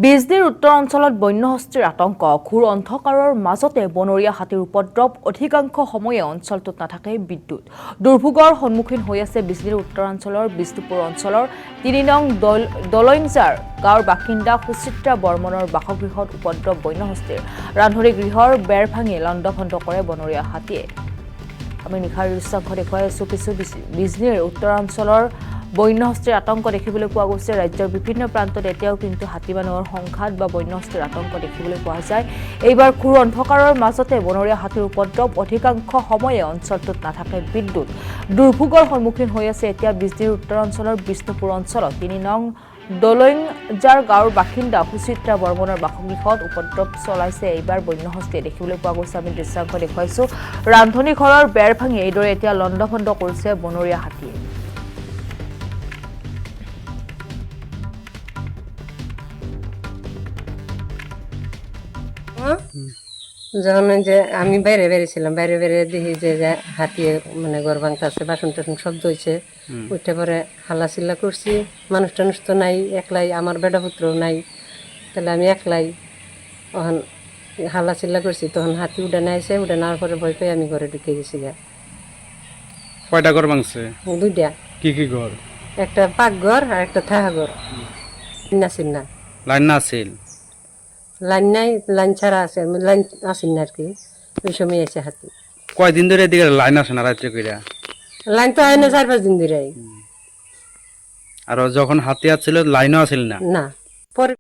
বিজনীৰ উত্তৰ অঞ্চলত বন্যহস্তীৰ আতংক ঘোৰ অন্ধকাৰৰ মাজতে বনৰীয়া হাতীৰ উপদ্ৰৱ অধিকাংশ সময়ে অঞ্চলটোত নাথাকে বিদ্যুৎ দুৰ্ভোগৰ সন্মুখীন হৈ আছে বিজনীৰ উত্তৰাঞ্চলৰ বিষ্ণুপুৰ অঞ্চলৰ ৩ নং দলইংজাৰ গাঁৱৰ বাসিন্দা সুচিত্ৰা বৰ্মনৰ বাসগৃহত উপদ্ৰৱ বন্যহস্তীৰ ৰান্ধনী গৃহৰ বেৰ ভাঙি লণ্ডভণ্ড কৰে বনৰীয়া হাতীয়ে আমি নিশাৰ দৃশ্যাংশ দেখুৱাই আছো কিছু বিজনীৰ উত্তৰাঞ্চলৰ বন্যহস্তীৰ আতংক দেখিবলৈ পোৱা গৈছে ৰাজ্যৰ বিভিন্ন প্ৰান্তত এতিয়াও কিন্তু হাতী মানুহৰ সংঘাত বা বন্যহস্তীৰ আতংক দেখিবলৈ পোৱা যায় এইবাৰ ঘোৰ অন্ধকাৰৰ মাজতে বনৰীয়া হাতীৰ উপদ্ৰৱ অধিকাংশ সময়ে অঞ্চলটোত নাথাকে বিদ্যুৎ দুৰ্ভোগৰ সন্মুখীন হৈ আছে এতিয়া বিজনীৰ উত্তৰাঞ্চলৰ বিষ্ণুপুৰ অঞ্চলত ৩ নং দলইংজাৰ গাঁৱৰ বাসিন্দা সুচিত্ৰা বৰ্মনৰ বাসগৃহত উপদ্ৰৱ চলাইছে এইবাৰ বন্যহস্তীয়ে দেখিবলৈ পোৱা গৈছে আমি দৃশ্যাংশ দেখুৱাইছো ৰান্ধনী ঘৰৰ বেৰ ভাঙি এইদৰে এতিয়া লণ্ডভণ্ড কৰিছে বনৰীয়া হাতীয়ে যখন যে আমি বাইরে বেরিয়েছিলাম বাইরে দেখি যে হাতিয়ে মানে ঘর ভাঙতেছে বাসন টাসন শব্দ হয়েছে উঠে পরে হাল্লা চিল্লা করছি মানুষ টানুষ তো নাই একলাই আমার বেটা পুত্র নাই তাহলে আমি একলাই তখন হাল্লা চিল্লা করছি তখন হাতি উঠে নাইছে উঠে নেওয়ার পরে ভয় পেয়ে আমি ঘরে ঢুকে গেছি গা কয়টা ঘর ভাঙছে 2টা কি ঘর একটা পাকঘর আর একটা থাকা ঘর নাছিল না লাইন না আছিল লাইন নাই লাইন ছাড়া আছে লাইন আসেন না আর কি ওই সময় এসে হাতি কয়দিন ধরে এদিকে লাইন আসে না রাত্রে কইরা লাইন তো হয় না 4-5 দিন ধরে আর যখন হাতি আসছিল লাইনও আছিল না না পরে